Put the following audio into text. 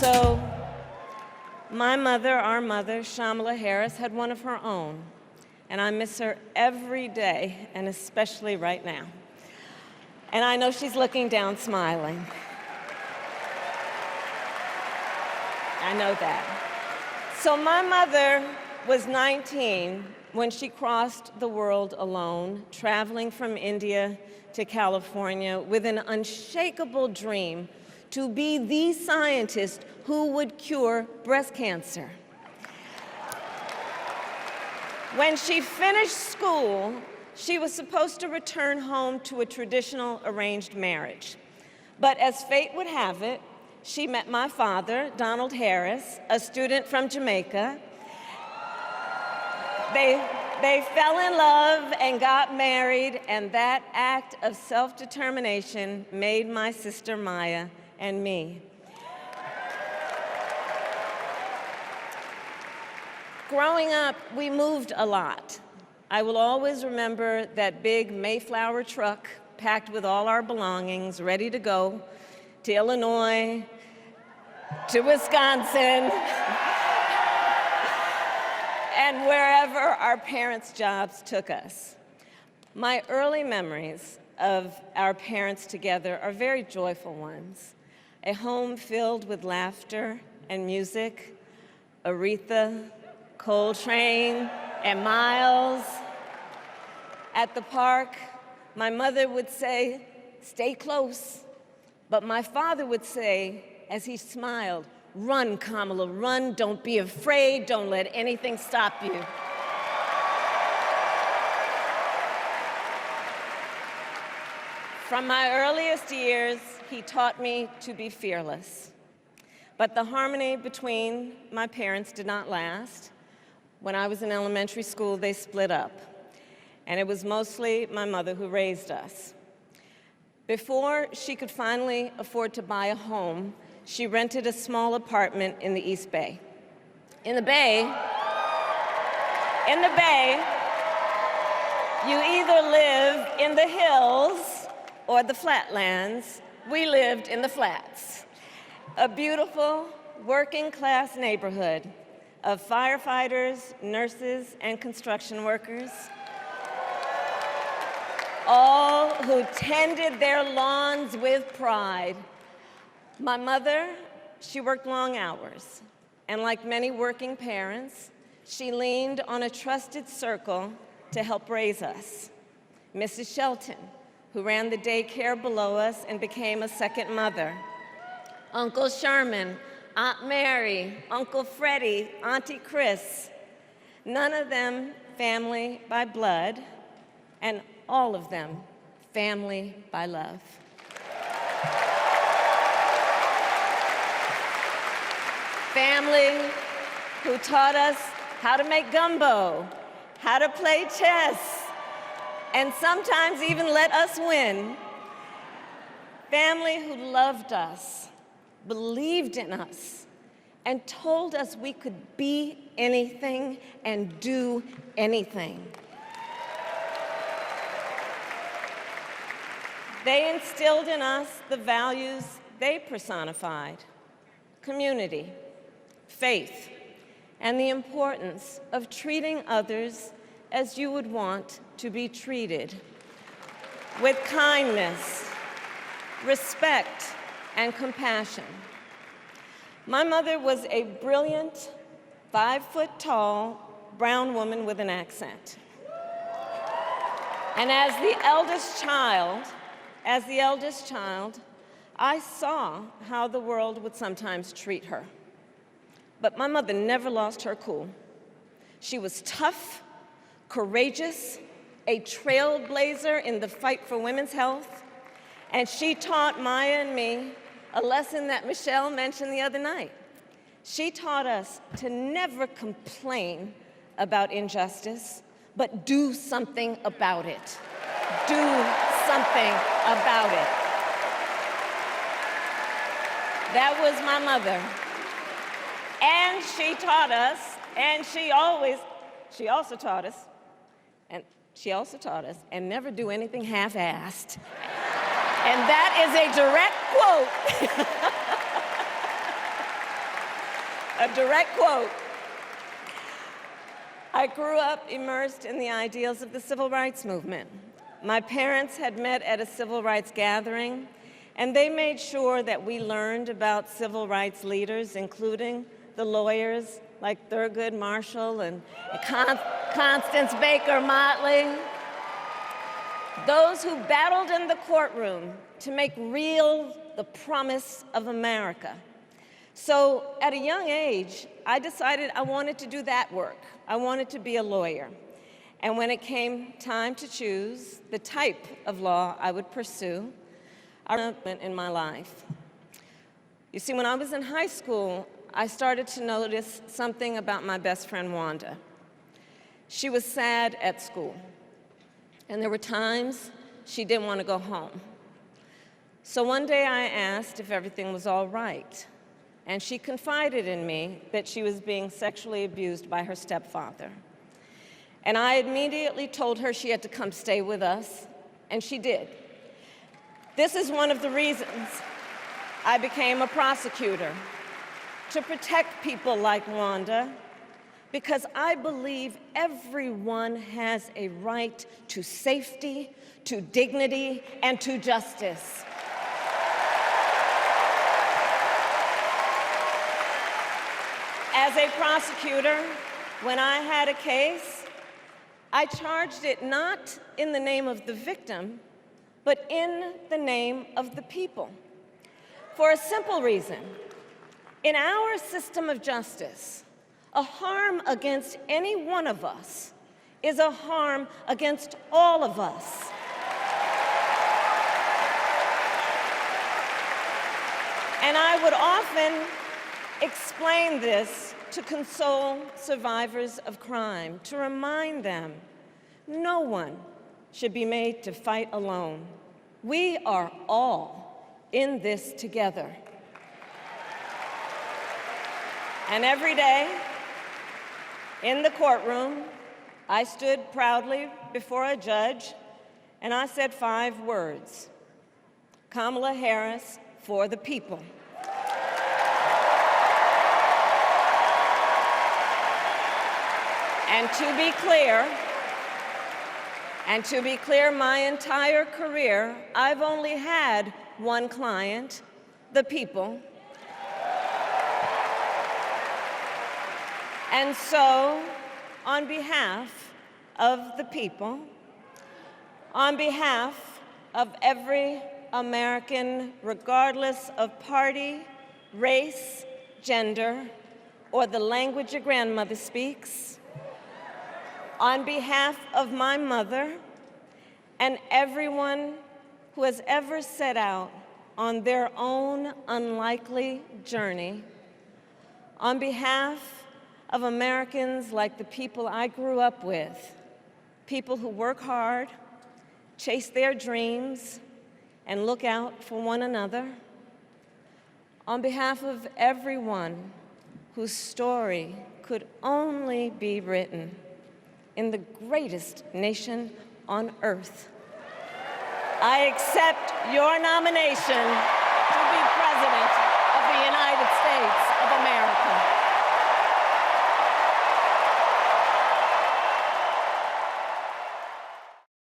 So my mother, our mother, Shyamala Harris, had one of her own, and I miss her every day, and especially right now. And I know she's looking down smiling. I know that. So my mother was 19 when she crossed the world alone, traveling from India to California with an unshakable dream to be the scientist who would cure breast cancer. When she finished school, she was supposed to return home to a traditional arranged marriage. But as fate would have it, she met my father, Donald Harris, a student from Jamaica. They fell in love and got married, and that act of self-determination made my sister Maya and me. Growing up, we moved a lot. I will always remember that big Mayflower truck packed with all our belongings, ready to go to Illinois, to Wisconsin, and wherever our parents' jobs took us. My early memories of our parents together are very joyful ones. A home filled with laughter and music, Aretha, Coltrane, and Miles. At the park, my mother would say, "Stay close." But my father would say, as he smiled, "Run, Kamala, run. Don't be afraid. Don't let anything stop you." From my earliest years, he taught me to be fearless. But the harmony between my parents did not last. When I was in elementary school, they split up. And it was mostly my mother who raised us. Before she could finally afford to buy a home, she rented a small apartment in the East Bay. In the Bay, you either live in the hills or the flatlands. We lived in the flats. A beautiful working-class neighborhood of firefighters, nurses, and construction workers, all who tended their lawns with pride. My mother, she worked long hours, and like many working parents, she leaned on a trusted circle to help raise us. Mrs. Shelton, who ran the daycare below us and became a second mother. Uncle Sherman, Aunt Mary, Uncle Freddie, Auntie Chris. None of them family by blood, and all of them family by love. Family who taught us how to make gumbo, how to play chess, and sometimes even let us win. Family who loved us, believed in us, and told us we could be anything and do anything. They instilled in us the values they personified: community, faith, and the importance of treating others as you would want to be treated, with kindness, respect, and compassion. My mother was a brilliant, 5-foot-tall, brown woman with an accent. And as the eldest child, I saw how the world would sometimes treat her. But my mother never lost her cool. She was tough, courageous, a trailblazer in the fight for women's health, and she taught Maya and me a lesson that Michelle mentioned the other night. She taught us to never complain about injustice, but do something about it. Do something about it. That was my mother. And she taught us, and she also taught us, and never do anything half-assed. And that is a direct quote A direct quote. I grew up immersed in the ideals of the civil rights movement. My parents had met at a civil rights gathering, and they made sure that we learned about civil rights leaders, including the lawyers like Thurgood Marshall and Constance Baker Motley, those who battled in the courtroom to make real the promise of America. So at a young age, I decided I wanted to do that work. I wanted to be a lawyer. And when it came time to choose the type of law I would pursue, I went in my life. You see, when I was in high school, I started to notice something about my best friend, Wanda. She was sad at school, and there were times she didn't want to go home. So one day I asked if everything was all right, and she confided in me that she was being sexually abused by her stepfather. And I immediately told her she had to come stay with us, and she did. This is one of the reasons I became a prosecutor, to protect people like Wanda, because I believe everyone has a right to safety, to dignity, and to justice. As a prosecutor, when I had a case, I charged it not in the name of the victim, but in the name of the people. For a simple reason. In our system of justice, a harm against any one of us is a harm against all of us. And I would often explain this to console survivors of crime, to remind them no one should be made to fight alone. We are all in this together. And every day in the courtroom, I stood proudly before a judge and I said 5 words: Kamala Harris for the people. And to be clear, my entire career, I've only had one client, the people. And so, on behalf of the people, on behalf of every American, regardless of party, race, gender, or the language your grandmother speaks, on behalf of my mother and everyone who has ever set out on their own unlikely journey, on behalf of Americans like the people I grew up with, people who work hard, chase their dreams, and look out for one another, on behalf of everyone whose story could only be written in the greatest nation on earth, I accept your nomination to be president